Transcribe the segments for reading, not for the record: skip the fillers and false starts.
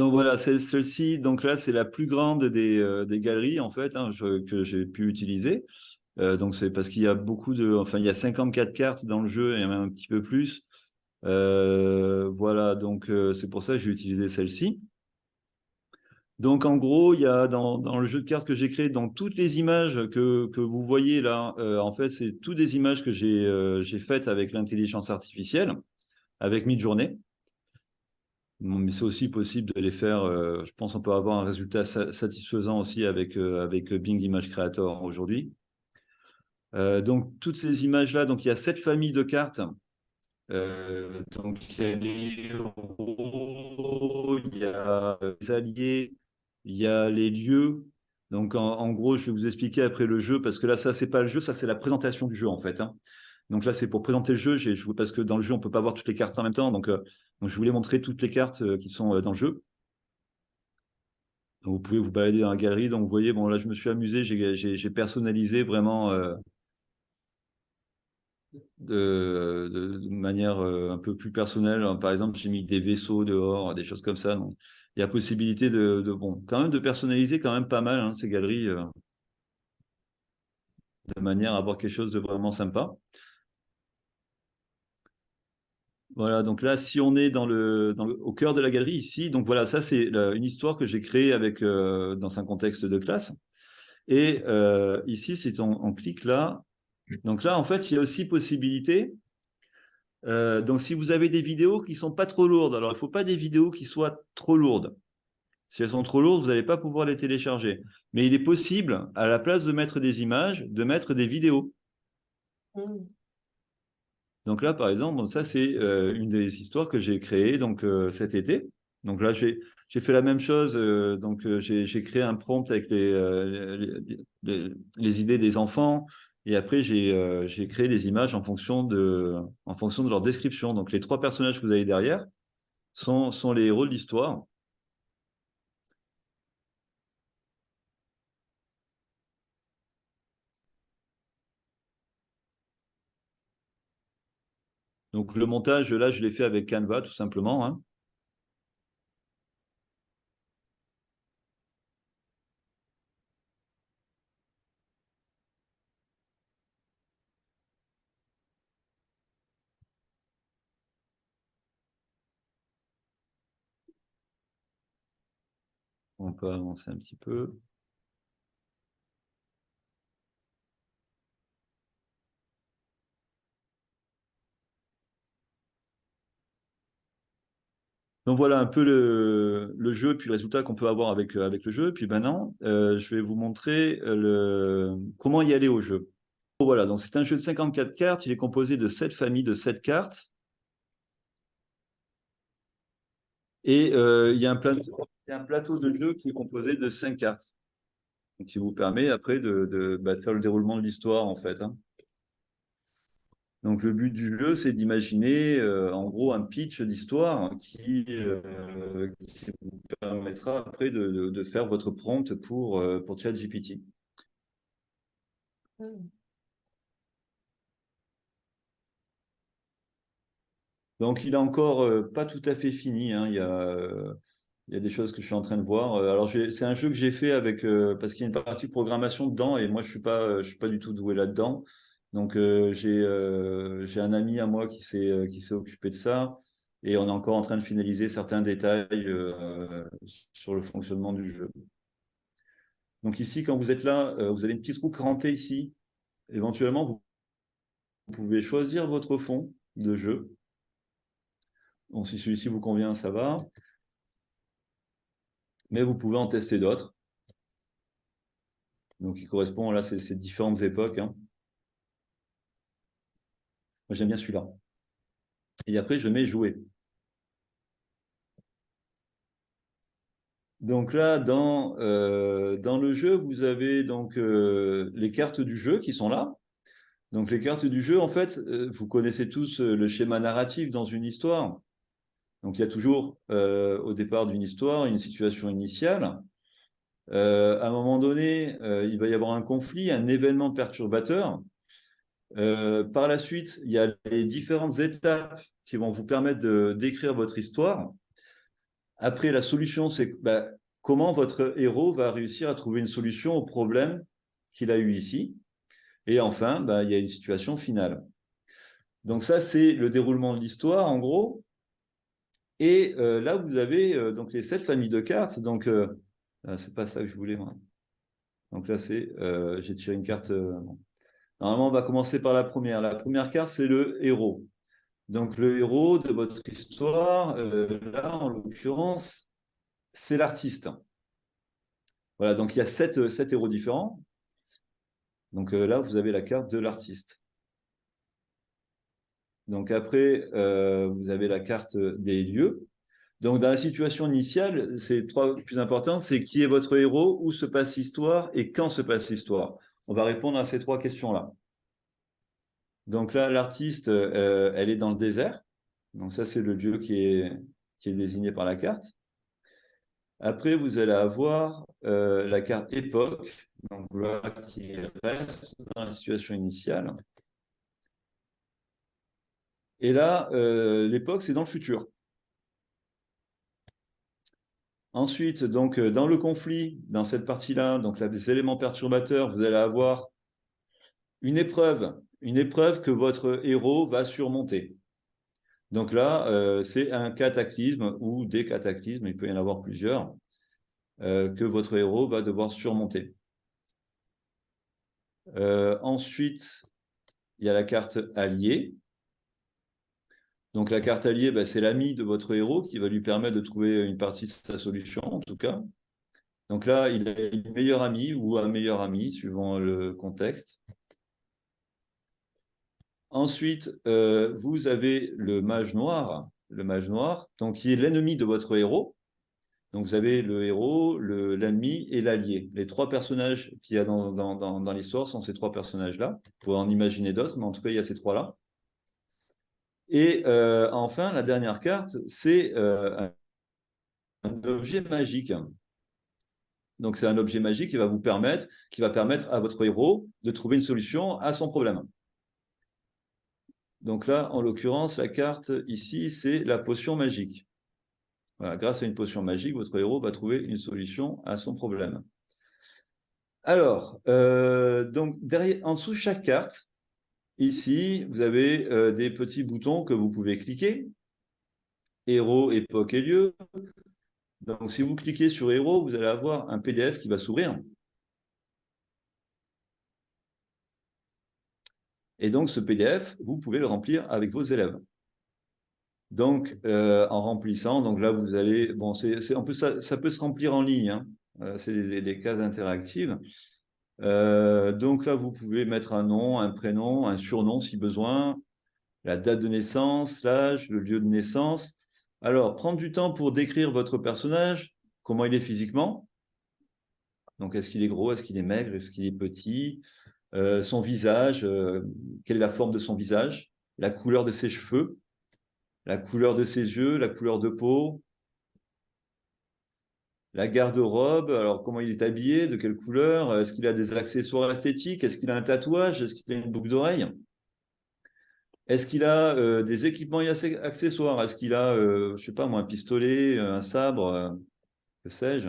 Donc voilà, celle-ci, donc là, c'est la plus grande des galeries, en fait, hein, que j'ai pu utiliser. Donc c'est parce qu'il y a enfin, il y a 54 cartes dans le jeu, et même un petit peu plus. Voilà, donc c'est pour ça que j'ai utilisé celle-ci. Donc en gros, il y a dans le jeu de cartes que j'ai créé, dans toutes les images que vous voyez là, en fait, c'est toutes des images que j'ai faites avec l'intelligence artificielle, avec Midjourney. Bon, mais c'est aussi possible de les faire. Je pense qu'on peut avoir un résultat satisfaisant aussi avec Bing Image Creator aujourd'hui. Donc toutes ces images-là, donc il y a 7 familles de cartes. Donc il y a les héros, il y a les alliés, il y a les lieux. Donc en gros, je vais vous expliquer après le jeu, parce que là, ça, c'est pas le jeu, ça, c'est la présentation du jeu, en fait, hein. Donc là, c'est pour présenter le jeu, parce que dans le jeu, on peut pas voir toutes les cartes en même temps. Donc je voulais montrer toutes les cartes qui sont dans le jeu. Donc, vous pouvez vous balader dans la galerie. Donc vous voyez, bon là, je me suis amusé, j'ai personnalisé vraiment de manière un peu plus personnelle. Par exemple, j'ai mis des vaisseaux dehors, des choses comme ça. Donc, il y a possibilité bon, quand même de personnaliser quand même pas mal, hein, ces galeries, de manière à avoir quelque chose de vraiment sympa. Voilà, donc là, si on est au cœur de la galerie ici, donc voilà, ça c'est une histoire que j'ai créée dans un contexte de classe. Et ici, si on clique là, donc là, en fait, il y a aussi possibilité. Donc, si vous avez des vidéos qui sont pas trop lourdes, alors il ne faut pas des vidéos qui soient trop lourdes. Si elles sont trop lourdes, vous n'allez pas pouvoir les télécharger. Mais il est possible, à la place de mettre des images, de mettre des vidéos. Donc là, par exemple, bon, ça c'est une des histoires que j'ai créées donc cet été. Donc là, j'ai fait la même chose. Donc j'ai créé un prompt avec les idées des enfants. Et après, j'ai créé les images en fonction de leur description. Donc les 3 personnages que vous avez derrière sont les héros de l'histoire. Donc le montage, là, je l'ai fait avec Canva, tout simplement, hein. On peut avancer un petit peu. Donc voilà un peu le jeu, puis le résultat qu'on peut avoir avec le jeu. Puis maintenant, je vais vous montrer comment y aller au jeu. Voilà, donc c'est un jeu de 54 cartes. Il est composé de 7 familles de 7 cartes. Et il y a un plateau de jeu qui est composé de 5 cartes. Donc, qui vous permet après de faire le déroulement de l'histoire, en fait, hein. Donc le but du jeu, c'est d'imaginer en gros un pitch d'histoire qui vous permettra après de faire votre prompt pour ChatGPT. Donc il est encore pas tout à fait fini, hein. Il y a des choses que je suis en train de voir. Alors c'est un jeu que j'ai fait parce qu'il y a une partie de programmation dedans et moi je suis pas du tout doué là-dedans. Donc j'ai un ami à moi qui s'est occupé de ça et on est encore en train de finaliser certains détails sur le fonctionnement du jeu. Donc ici, quand vous êtes là, vous avez une petite roue crantée ici. Éventuellement, vous pouvez choisir votre fond de jeu. Bon, si celui-ci vous convient, ça va. Mais vous pouvez en tester d'autres. Donc, il correspond, là, c'est différentes époques, hein. Moi, j'aime bien celui-là. Et après, je mets jouer. Donc là, dans le jeu, vous avez donc les cartes du jeu qui sont là. Donc, les cartes du jeu, en fait, vous connaissez tous le schéma narratif dans une histoire. Donc, il y a toujours, au départ d'une histoire, une situation initiale. À un moment donné, il va y avoir un conflit, un événement perturbateur. Par la suite, il y a les différentes étapes qui vont vous permettre d'écrire votre histoire. Après, la solution, c'est comment votre héros va réussir à trouver une solution au problème qu'il a eu ici. Et enfin, il y a une situation finale. Donc ça, c'est le déroulement de l'histoire, en gros. Et là, vous avez donc les 7 familles de cartes. Donc, c'est pas ça que je voulais, moi. Donc là, j'ai tiré une carte. Bon. Normalement, on va commencer par la première. La première carte, c'est le héros. Donc, le héros de votre histoire, là, en l'occurrence, c'est l'artiste. Voilà, donc il y a 7 héros différents. Donc là, vous avez la carte de l'artiste. Donc après, vous avez la carte des lieux. Donc dans la situation initiale, c'est 3 plus importantes, c'est qui est votre héros, où se passe l'histoire et quand se passe l'histoire. On va répondre à ces 3 questions-là. Donc là, l'artiste, elle est dans le désert. Donc ça, c'est le lieu qui est désigné par la carte. Après, vous allez avoir la carte époque, donc là, qui reste dans la situation initiale. Et là, l'époque, c'est dans le futur. Ensuite, donc, dans le conflit, dans cette partie-là, donc là, des éléments perturbateurs, vous allez avoir une épreuve que votre héros va surmonter. Donc là, c'est un cataclysme ou des cataclysmes, il peut y en avoir plusieurs, que votre héros va devoir surmonter. Ensuite, il y a la carte alliée. Donc la carte alliée, c'est l'ami de votre héros qui va lui permettre de trouver une partie de sa solution, en tout cas. Donc là, il a une meilleure amie ou un meilleur ami, suivant le contexte. Ensuite, vous avez le mage noir, donc qui est l'ennemi de votre héros. Donc vous avez le héros, l'ennemi et l'allié. Les 3 personnages qu'il y a dans l'histoire sont ces 3 personnages-là. Vous pouvez en imaginer d'autres, mais en tout cas, il y a ces 3-là. Et enfin, la dernière carte, c'est un objet magique. Donc, c'est un objet magique qui va permettre à votre héros de trouver une solution à son problème. Donc là, en l'occurrence, la carte ici, c'est la potion magique. Voilà, grâce à une potion magique, votre héros va trouver une solution à son problème. Alors, donc en dessous de chaque carte, ici, vous avez des petits boutons que vous pouvez cliquer. Héros, époque et lieu. Donc, si vous cliquez sur héros, vous allez avoir un PDF qui va s'ouvrir. Et donc, ce PDF, vous pouvez le remplir avec vos élèves. Donc, en remplissant, donc là, vous allez... Bon, en plus, ça peut se remplir en ligne. Hein. C'est des cases interactives. Donc là, vous pouvez mettre un nom, un prénom, un surnom si besoin, la date de naissance, l'âge, le lieu de naissance. Alors, prendre du temps pour décrire votre personnage, comment il est physiquement. Donc, est-ce qu'il est gros, est-ce qu'il est maigre, est-ce qu'il est petit, son visage, quelle est la forme de son visage, la couleur de ses cheveux, la couleur de ses yeux, la couleur de peau, la garde-robe, alors comment il est habillé, de quelle couleur, est-ce qu'il a des accessoires esthétiques, est-ce qu'il a un tatouage, est-ce qu'il a une boucle d'oreille, est-ce qu'il a des équipements et accessoires, est-ce qu'il a, je sais pas moi, un pistolet, un sabre, que sais-je,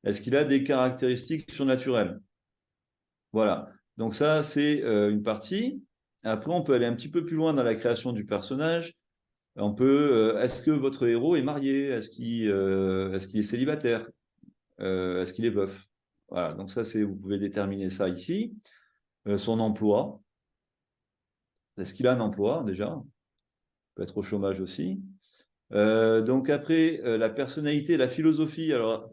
est-ce qu'il a des caractéristiques surnaturelles. Voilà, donc ça c'est une partie. Après on peut aller un petit peu plus loin dans la création du personnage. On peut, est-ce que votre héros est marié? Est-ce qu'il est célibataire? Est-ce qu'il est veuf? Voilà, donc ça, vous pouvez déterminer ça ici. Son emploi. Est-ce qu'il a un emploi déjà? Il peut être au chômage aussi. Donc après, la personnalité, la philosophie. Alors,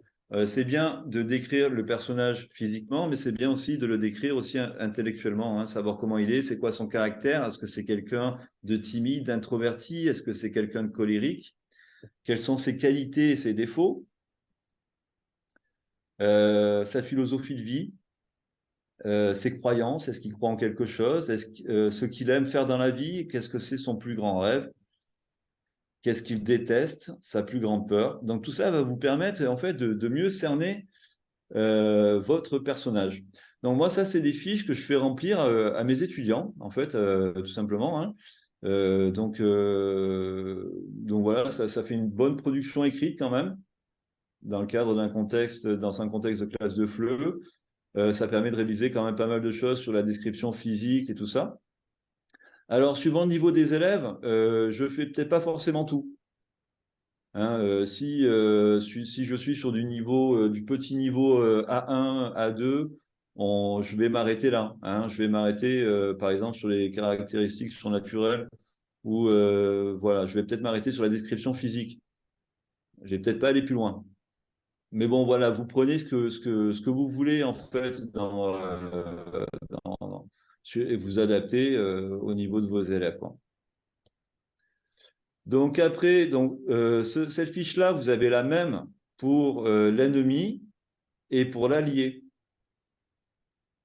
c'est bien de décrire le personnage physiquement, mais c'est bien aussi de le décrire aussi intellectuellement, hein, savoir comment il est, c'est quoi son caractère, est-ce que c'est quelqu'un de timide, d'introverti, est-ce que c'est quelqu'un de colérique, quelles sont ses qualités et ses défauts, sa philosophie de vie, ses croyances, est-ce qu'il croit en quelque chose, ce qu'il aime faire dans la vie, qu'est-ce que c'est son plus grand rêve, qu'est-ce qu'il déteste, sa plus grande peur. Donc tout ça va vous permettre en fait de mieux cerner votre personnage. Donc moi ça c'est des fiches que je fais remplir à mes étudiants en fait tout simplement. Hein. Donc donc voilà, ça fait une bonne production écrite quand même, dans le cadre d'un contexte, dans un contexte de classe de FLE. Ça permet de réviser quand même pas mal de choses sur la description physique et tout ça. Alors, suivant le niveau des élèves, je fais peut-être pas forcément tout. Hein, si je suis sur du niveau, du petit niveau A1, A2, je vais m'arrêter là. Hein. Je vais m'arrêter, par exemple, sur les caractéristiques surnaturelles ou voilà, je vais peut-être m'arrêter sur la description physique. Je vais peut-être pas aller plus loin. Mais bon, voilà, vous prenez ce que vous voulez en fait et vous adaptez au niveau de vos élèves, quoi. Donc après, cette fiche-là, vous avez la même pour l'ennemi et pour l'allié.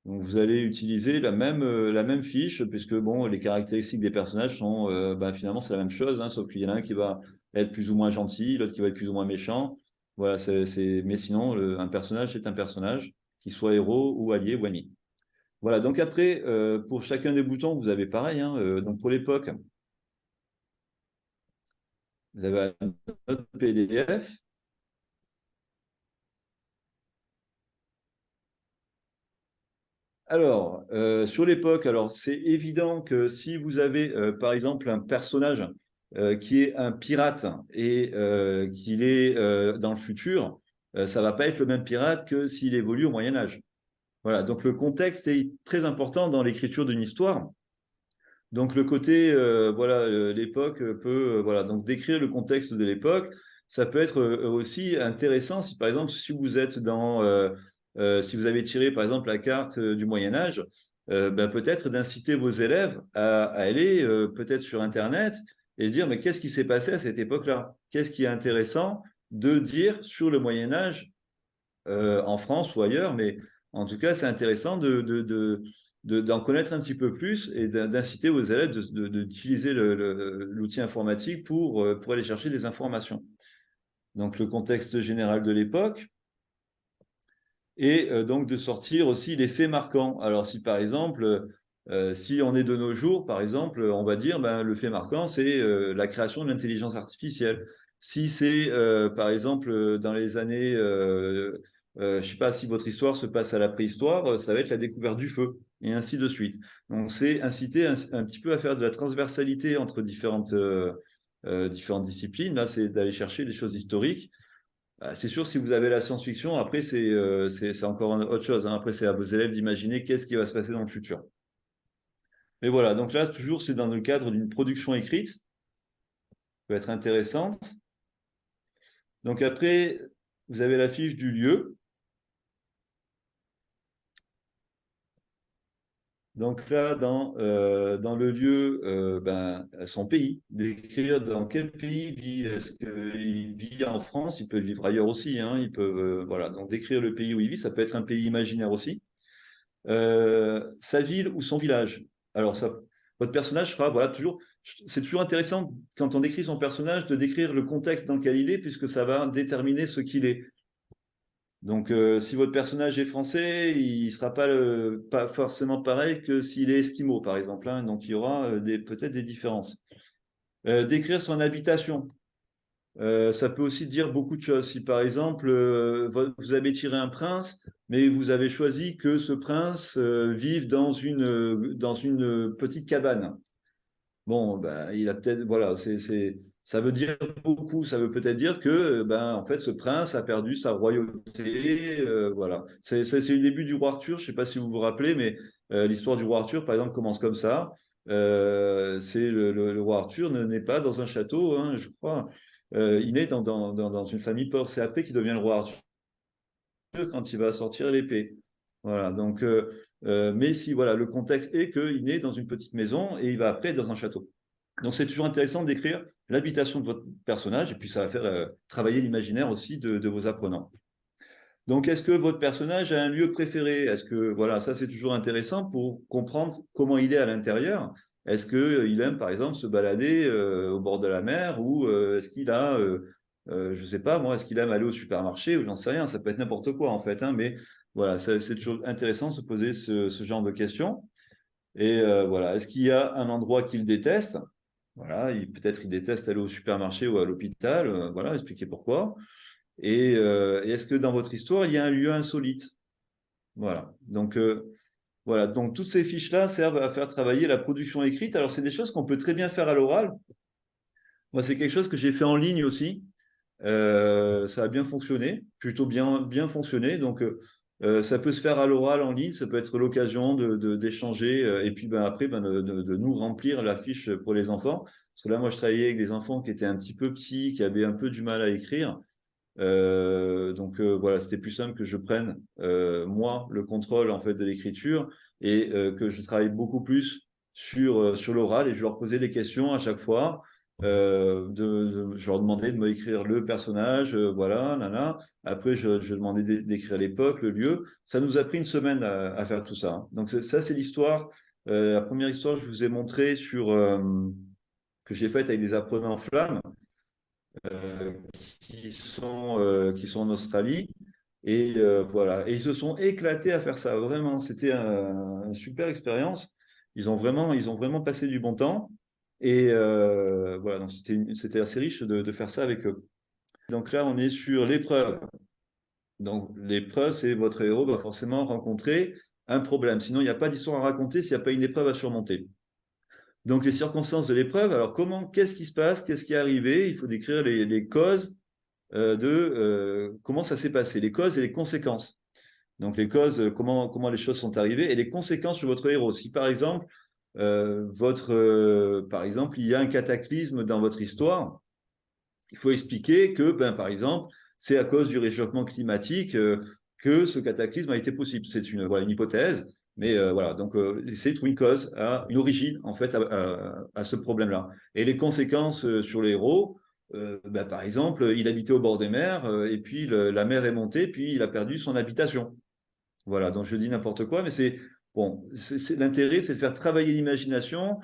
Donc vous allez utiliser la même fiche, puisque bon, les caractéristiques des personnages sont finalement c'est la même chose, hein, sauf qu'il y en a un qui va être plus ou moins gentil, l'autre qui va être plus ou moins méchant. Voilà, mais sinon, un personnage est un personnage, qu'il soit héros ou allié ou ami. Voilà, donc après, pour chacun des boutons, vous avez pareil, hein, donc pour l'époque, vous avez un autre PDF. Alors, sur l'époque, alors c'est évident que si vous avez, par exemple, un personnage qui est un pirate et qu'il est dans le futur, ça va pas être le même pirate que s'il évolue au Moyen Âge. Voilà, donc le contexte est très important dans l'écriture d'une histoire. Donc le côté, voilà, l'époque peut, voilà, donc décrire le contexte de l'époque, ça peut être aussi intéressant si par exemple si vous êtes si vous avez tiré par exemple la carte du Moyen Âge, peut-être d'inciter vos élèves à aller peut-être sur Internet et dire mais qu'est-ce qui s'est passé à cette époque-là? Qu'est-ce qui est intéressant de dire sur le Moyen Âge en France ou ailleurs, mais en tout cas, c'est intéressant d'en connaître un petit peu plus et d'inciter aux élèves d'utiliser l'outil informatique pour aller chercher des informations. Donc, le contexte général de l'époque et donc de sortir aussi les faits marquants. Alors, si par exemple, si on est de nos jours, par exemple, on va dire le fait marquant, c'est la création de l'intelligence artificielle. Si c'est, par exemple, dans les années, je ne sais pas si votre histoire se passe à la préhistoire, ça va être la découverte du feu, et ainsi de suite. Donc, c'est inciter un petit peu à faire de la transversalité entre différentes disciplines. Là, c'est d'aller chercher des choses historiques. C'est sûr, si vous avez la science-fiction, après, c'est encore autre chose. Hein. Après, c'est à vos élèves d'imaginer qu'est-ce qui va se passer dans le futur. Mais voilà, donc là, toujours, c'est dans le cadre d'une production écrite, qui peut être intéressante. Donc après, vous avez la fiche du lieu. Donc là, dans le lieu, son pays, d'écrire dans quel pays il vit. Est-ce qu'il vit en France? Il peut vivre ailleurs aussi. Hein. Il peut, voilà, donc décrire le pays où il vit, ça peut être un pays imaginaire aussi. Sa ville ou son village. Alors, votre personnage fera, voilà, toujours, c'est toujours intéressant quand on décrit son personnage de décrire le contexte dans lequel il est, puisque ça va déterminer ce qu'il est. Donc, si votre personnage est français, il ne sera pas forcément pareil que s'il est esquimau, par exemple. Hein. Donc, il y aura peut-être des différences. Décrire son habitation. Ça peut aussi dire beaucoup de choses. Si par exemple, vous avez tiré un prince, mais vous avez choisi que ce prince vive dans une petite cabane. Bon, il a peut-être, voilà, ça veut dire beaucoup. Ça veut peut-être dire que, en fait, ce prince a perdu sa royauté. Voilà. C'est le début du roi Arthur. Je ne sais pas si vous vous rappelez, mais l'histoire du roi Arthur, par exemple, commence comme ça. C'est le roi Arthur n'est pas dans un château, hein, je crois. Il naît dans une famille pauvre. C'est après qu'il devient le roi Arthur quand il va sortir l'épée. Voilà. Donc, mais si voilà, le contexte est qu'il naît dans une petite maison et il va après être dans un château. Donc, c'est toujours intéressant d'écrire l'habitation de votre personnage et puis ça va faire travailler l'imaginaire aussi de vos apprenants. Donc, est-ce que votre personnage a un lieu préféré? Est-ce que, voilà, ça c'est toujours intéressant pour comprendre comment il est à l'intérieur. Est-ce qu'il aime, par exemple, se balader au bord de la mer ou est-ce qu'il a, je ne sais pas, moi, est-ce qu'il aime aller au supermarché ou j'en sais rien, ça peut être n'importe quoi en fait, hein, mais voilà, c'est toujours intéressant de se poser ce genre de questions. Et voilà, est-ce qu'il y a un endroit qu'il déteste? Voilà, peut-être il déteste aller au supermarché ou à l'hôpital. Voilà, expliquez pourquoi. Et est-ce que dans votre histoire, il y a un lieu insolite? Voilà. Voilà. Donc, toutes ces fiches-là servent à faire travailler la production écrite. Alors, c'est des choses qu'on peut très bien faire à l'oral. Moi, c'est quelque chose que j'ai fait en ligne aussi. Ça a bien fonctionné, plutôt bien fonctionné. Ça peut se faire à l'oral en ligne. Ça peut être l'occasion d'échanger. Et puis, ben, après, ben, de nous remplir la fiche pour les enfants. Parce que là, moi, je travaillais avec des enfants qui étaient un petit peu petits, qui avaient un peu du mal à écrire. Voilà, c'était plus simple que je prenne moi le contrôle en fait de l'écriture et que je travaille beaucoup plus sur l'oral et je leur posais des questions à chaque fois. Je leur demandais de me écrire le personnage, voilà, nana. Après, je demandais d'écrire l'époque, le lieu. Ça nous a pris une semaine à faire tout ça, hein. Donc ça, c'est l'histoire. La première histoire que je vous ai montrée que j'ai faite avec des apprenants en flammes euh, qui sont en Australie. Et voilà. Et ils se sont éclatés à faire ça. Vraiment, c'était une super expérience. Ils ont vraiment passé du bon temps. Et voilà, donc c'était assez riche de faire ça avec eux. Donc là, on est sur l'épreuve. Donc l'épreuve, c'est votre héros va forcément rencontrer un problème. Sinon, il n'y a pas d'histoire à raconter s'il n'y a pas une épreuve à surmonter. Donc les circonstances de l'épreuve, alors qu'est-ce qui se passe, qu'est-ce qui est arrivé? Il faut décrire les causes comment ça s'est passé, les causes et les conséquences. Donc les causes, comment les choses sont arrivées et les conséquences sur votre héros. Si par exemple, par exemple, il y a un cataclysme dans votre histoire, il faut expliquer que, ben, par exemple, c'est à cause du réchauffement climatique que ce cataclysme a été possible. C'est voilà, une hypothèse, mais voilà. Essayez de trouver une cause, une origine, en fait, à ce problème-là. Et les conséquences sur les héros, ben, par exemple, il habitait au bord des mers, et puis la mer est montée, puis il a perdu son habitation. Voilà, donc je dis n'importe quoi, mais l'intérêt, c'est de faire travailler l'imagination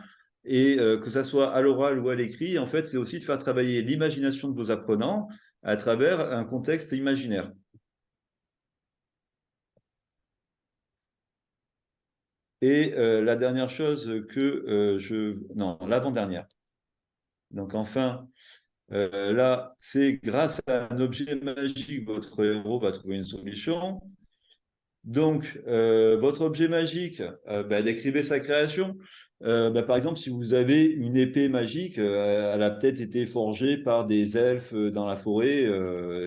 et que ça soit à l'oral ou à l'écrit, en fait, c'est aussi de faire travailler l'imagination de vos apprenants à travers un contexte imaginaire. Et la dernière chose non, l'avant-dernière. Donc enfin, là, c'est grâce à un objet magique, votre héros va trouver une solution. Donc, votre objet magique, bah, décrivez sa création. Bah, par exemple, si vous avez une épée magique, elle a peut-être été forgée par des elfes dans la forêt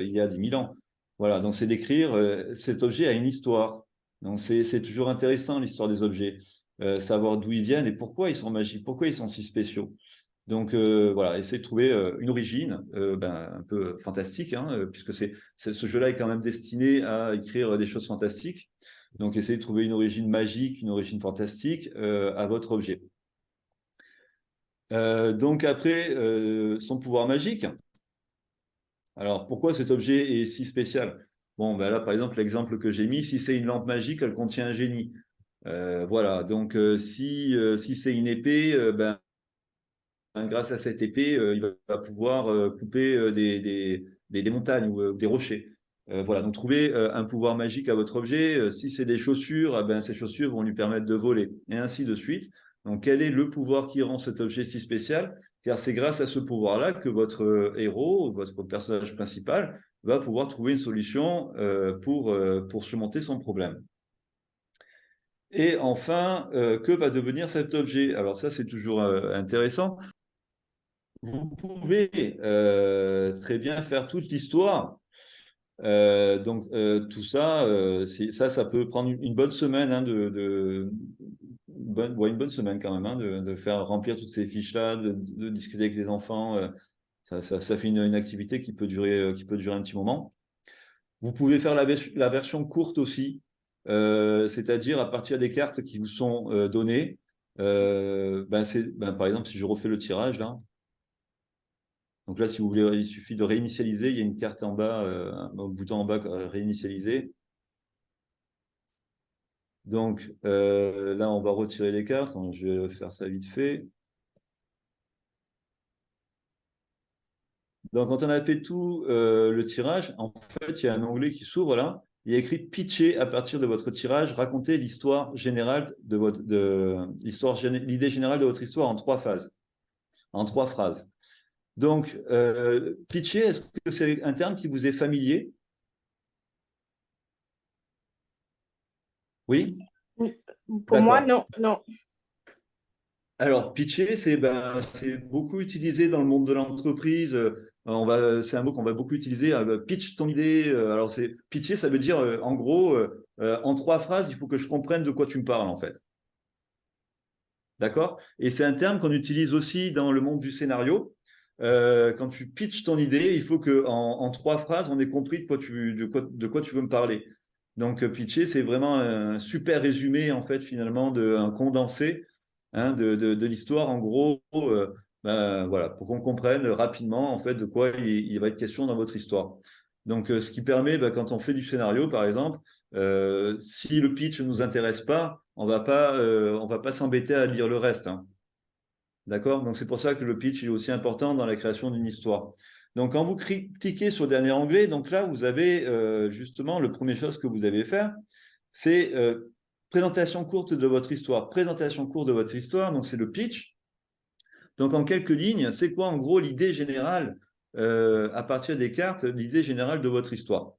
il y a 10 000 ans. Voilà, donc c'est d'écrire, cet objet a une histoire. Donc c'est toujours intéressant l'histoire des objets. Savoir d'où ils viennent et pourquoi ils sont magiques, pourquoi ils sont si spéciaux. Donc voilà, essayer de trouver une origine ben, un peu fantastique, hein, puisque ce jeu-là est quand même destiné à écrire des choses fantastiques. Donc essayez de trouver une origine magique, une origine fantastique à votre objet. Donc après, son pouvoir magique. Alors pourquoi cet objet est si spécial? Bon, ben là par exemple, l'exemple que j'ai mis, si c'est une lampe magique, elle contient un génie. Voilà, donc si c'est une épée, ben, grâce à cette épée, il va pouvoir couper des montagnes ou des rochers. Voilà, donc trouver un pouvoir magique à votre objet. Si c'est des chaussures, ben, ces chaussures vont lui permettre de voler, et ainsi de suite. Donc, quel est le pouvoir qui rend cet objet si spécial? Car c'est grâce à ce pouvoir-là que votre héros, votre personnage principal, va pouvoir trouver une solution pour surmonter son problème. Et enfin, que va devenir cet objet? Alors ça, c'est toujours intéressant. Vous pouvez très bien faire toute l'histoire. Tout ça, ça peut prendre une bonne semaine, hein, une bonne semaine quand même, hein, de faire remplir toutes ces fiches-là, de discuter avec les enfants. Ça fait une activité qui peut durer un petit moment. Vous pouvez faire la version courte aussi, c'est-à-dire à partir des cartes qui vous sont données. Par exemple, si je refais le tirage là. Donc là, si vous voulez, il suffit de réinitialiser. Il y a une carte en bas, un bouton en bas, réinitialiser. Donc là, on va retirer les cartes. Je vais faire ça vite fait. Donc quand on a fait tout le tirage, en fait, il y a un onglet qui s'ouvre là. Il y a écrit pitcher à partir de votre tirage, raconter l'histoire générale de l'idée générale de votre histoire en 3 phases. en 3 phrases. Donc, pitcher, est-ce que c'est un terme qui vous est familier? Oui? Pour moi, D'accord. non, non. Alors, pitcher, c'est beaucoup utilisé dans le monde de l'entreprise. C'est un mot qu'on va beaucoup utiliser. Pitch ton idée. Alors, pitcher, ça veut dire, en gros, en 3 phrases, il faut que je comprenne de quoi tu me parles, en fait. D'accord? Et c'est un terme qu'on utilise aussi dans le monde du scénario. Quand tu pitches ton idée, il faut que en 3 phrases, on ait compris de quoi tu veux me parler. Donc, pitcher, c'est vraiment un super résumé, en fait, finalement, un condensé, hein, de l'histoire. En gros, voilà, pour qu'on comprenne rapidement, en fait, de quoi il va être question dans votre histoire. Donc, ce qui permet, quand on fait du scénario, par exemple, si le pitch ne nous intéresse pas, on va pas s'embêter à lire le reste, hein. D'accord? Donc, c'est pour ça que le pitch est aussi important dans la création d'une histoire. Donc, quand vous cliquez sur le dernier onglet, donc là, vous avez justement le premier chose que vous allez faire, c'est présentation courte de votre histoire. Présentation courte de votre histoire, donc c'est le pitch. Donc, en quelques lignes, c'est quoi en gros l'idée générale, à partir des cartes, l'idée générale de votre histoire?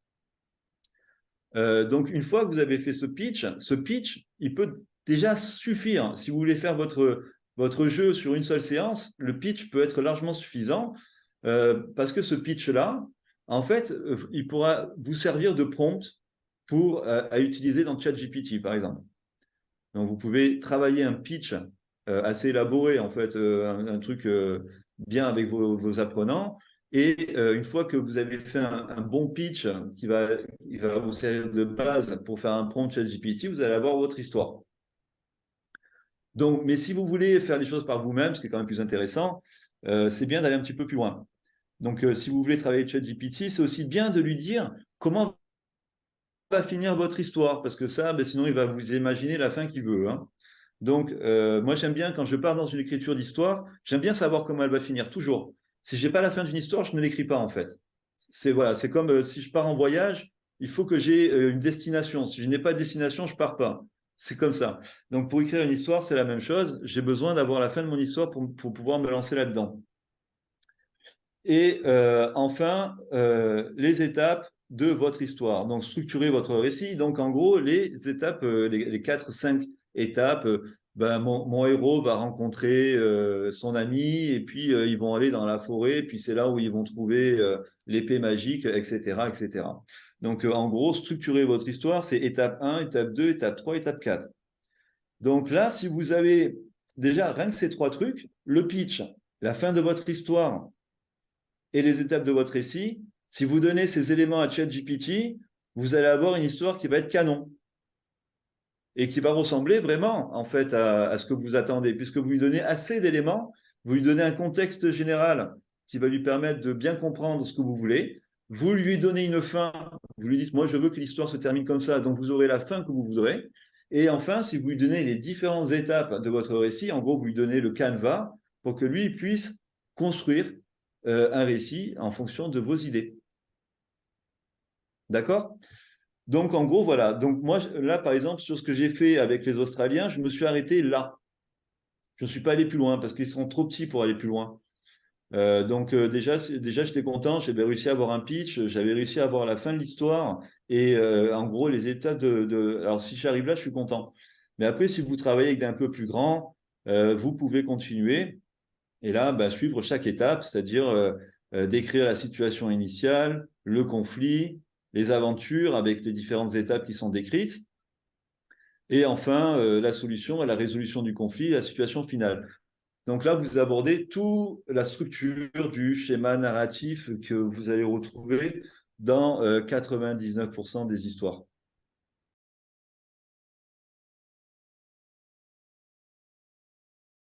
Donc, une fois que vous avez fait ce pitch, il peut déjà suffire. Si vous voulez faire votre jeu sur une seule séance, le pitch peut être largement suffisant parce que ce pitch-là, en fait, il pourra vous servir de prompt à utiliser dans ChatGPT, par exemple. Donc, vous pouvez travailler un pitch assez élaboré, en fait, un truc bien avec vos apprenants. Et une fois que vous avez fait un bon pitch qui va vous servir de base pour faire un prompt ChatGPT, vous allez avoir votre histoire. Donc, mais si vous voulez faire les choses par vous-même, ce qui est quand même plus intéressant, c'est bien d'aller un petit peu plus loin. Donc, si vous voulez travailler ChatGPT, c'est aussi bien de lui dire comment va finir votre histoire, parce que ça, sinon, il va vous imaginer la fin qu'il veut, hein. Donc, moi, j'aime bien, quand je pars dans une écriture d'histoire, j'aime bien savoir comment elle va finir, toujours. Si j'ai pas la fin d'une histoire, je ne l'écris pas, en fait. Voilà, c'est comme si je pars en voyage, il faut que j'ai une destination. Si je n'ai pas de destination, je pars pas. C'est comme ça. Donc, pour écrire une histoire, c'est la même chose. J'ai besoin d'avoir la fin de mon histoire pour pouvoir me lancer là-dedans. Et enfin, les étapes de votre histoire. Donc, structurer votre récit. Donc, en gros, les étapes, les 4-5 étapes, mon héros va rencontrer son ami et puis ils vont aller dans la forêt. Puis c'est là où ils vont trouver l'épée magique, etc., etc. Donc, en gros, structurer votre histoire, c'est étape 1, étape 2, étape 3, étape 4. Donc là, si vous avez déjà rien que ces 3 trucs, le pitch, la fin de votre histoire, et les étapes de votre récit, si vous donnez ces éléments à ChatGPT, vous allez avoir une histoire qui va être canon et qui va ressembler vraiment en fait à ce que vous attendez, puisque vous lui donnez assez d'éléments, vous lui donnez un contexte général qui va lui permettre de bien comprendre ce que vous voulez, vous lui donnez une fin, vous lui dites, moi je veux que l'histoire se termine comme ça, donc vous aurez la fin que vous voudrez. Et enfin, si vous lui donnez les différentes étapes de votre récit, en gros, vous lui donnez le canevas pour que lui puisse construire un récit en fonction de vos idées. D'accord? Donc, en gros, voilà. Donc, moi, là, par exemple, sur ce que j'ai fait avec les Australiens, je me suis arrêté là. Je ne suis pas allé plus loin parce qu'ils sont trop petits pour aller plus loin. Donc, déjà, j'étais content. J'avais réussi à avoir un pitch. J'avais réussi à avoir la fin de l'histoire. Et en gros, les étapes Alors, si j'arrive là, je suis content. Mais après, si vous travaillez avec des un peu plus grands, vous pouvez continuer. Et là, suivre chaque étape, c'est-à-dire décrire la situation initiale, le conflit, les aventures avec les différentes étapes qui sont décrites, et enfin la solution et la résolution du conflit, la situation finale. Donc là, vous abordez toute la structure du schéma narratif que vous allez retrouver dans 99% des histoires.